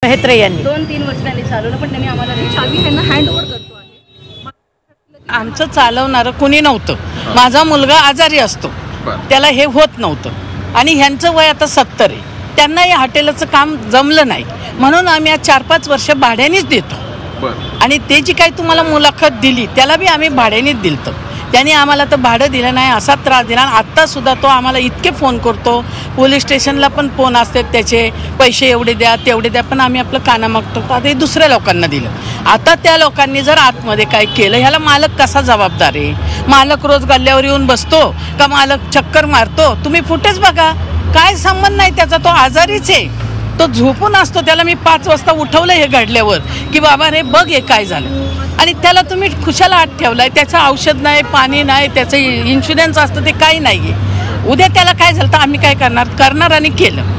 मेहत्रे यांनी 2-3 वर्ष त्यांनी चालवलं, पण त्यांनी आम्हाला चावी ह्यांना हँडओव्हर करतो आहे. आमचं चालवणारं कुणी नव्हतं. माझा मुलगा आजारी असतो, त्याला हे होत नव्हतं आणि ह्यांचं वय आता 70 आहे. त्यांना या हॉटेलचं काम जमलं नाही म्हणून आम्ही आज 4-5 वर्ष भाड्यानेच देतो. आणि ते जी काही तुम्हाला मुलाखत दिली त्याला बी आम्ही भाड्यानेच दिलतो. त्यांनी आम्हाला तर भाडं दिलं नाही, असा त्रास दिला. आत्तासुद्धा तो आम्हाला इतके फोन करतो, पोलीस स्टेशनला पण फोन असतात त्याचे, पैसे एवढे द्या तेवढे द्या, पण आम्ही आपलं काना मागतो. आता हे दुसऱ्या लोकांना दिलं. आता त्या लोकांनी जर आतमध्ये काय केलं ह्याला मालक कसा जबाबदार आहे? मालक रोज गल्ल्यावर येऊन बसतो का मालक चक्कर मारतो? तुम्ही फुटेज बघा, काय संबंध नाही त्याचा. तो आजारीच आहे, तो झोपून असतो. त्याला मी 5 वाजता उठवलं हे घडल्यावर की बाबा रे बघ हे काय झालं, आणि त्याला तुम्ही खुशाला आत ठेवलाय. त्याचं औषध नाही, पाणी नाही, त्याचं इन्शुरन्स असतं ते काही नाही आहे. उद्या त्याला काय झालं तर आम्ही काय करणार आणि केलं.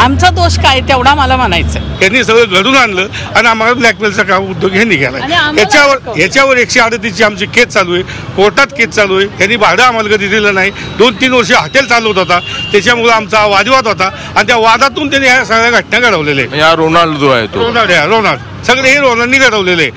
आमचा दोष काय तेवढा मला म्हणायचं. त्यांनी सगळं घडून आणलं आणि आम्हाला ब्लॅकमेलचा काम उद्योग ह्यांनी केला. याच्यावर 138ची आमची केस चालू आहे, कोर्टात केस चालू आहे. त्यांनी भाडं आम्हाला कधी दिलं नाही. 2-3 वर्ष हॉटेल चालवत होता, त्याच्यामुळे आमचा वादविवाद होता आणि त्या वादातून त्यांनी ह्या सगळ्या घटना घडवलेल्या. रोनाल्ड जो आहे तो रोनाल्ड सगळे हे रोनाल्डनी घडवलेले.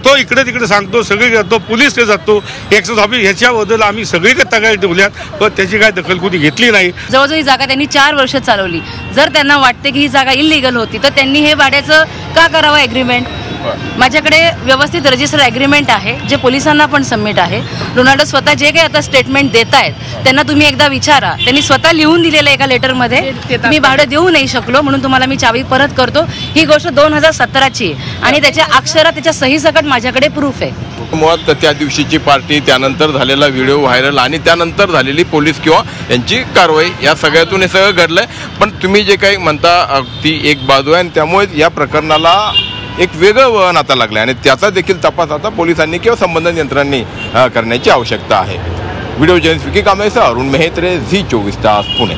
तो इकडे तिकडे सांगतो, सगळीकडे जातो, पोलीसकडे जातो, एक्साइज ऑफिस. ह्याच्याबद्दल आम्ही सगळीकडे तक्रारी ठेवल्यात, पण त्याची काय दखल कोणी घेतली नाही. जवळजवळ ही जागा त्यांनी 4 वर्ष चालवली. जर त्यांना वाटते की ही जागा इलिगल होती तर त्यांनी हे भाड्याचं का करावं ॲग्रीमेंट? माझ्याकडे व्यवस्थित रजिस्टर ॲग्रीमेंट आहे, जे पोलिसांना पण सबमिट आहे. रोनाल्डो स्वतः जे काही आता स्टेटमेंट देत आहेत त्यांना तुम्ही एकदा विचारा. त्यांनी स्वतः लिहून दिलेलं एका लेटरमध्ये मी भाडं देऊ नाही शकलो म्हणून तुम्हाला मी चावी परत करतो. ही गोष्ट 2017ची आहे आणि त्याच्या अक्षरात त्याच्या सहीसकट माझ्याकडे प्रूफ आहे. मुळात त्या दिवशीची पार्टी, त्यानंतर झालेला व्हिडिओ व्हायरल आणि त्यानंतर झालेली पोलीस किंवा यांची कारवाई, या सगळ्यातून हे सगळं घडलंय. पण तुम्ही जे काही म्हणता ती एक बाजू आहे आणि त्यामुळे या प्रकरणाला एक वेगळं वळण आता लागलं आणि त्याचा देखील तपास आता पोलिसांनी किंवा संबंधित यंत्रणांनी करण्याची आवश्यकता आहे. व्हिडिओ जर्नलिस्ट विकी कांबळेसह अरुण मेहत्रे, झी 24 तास, पुणे.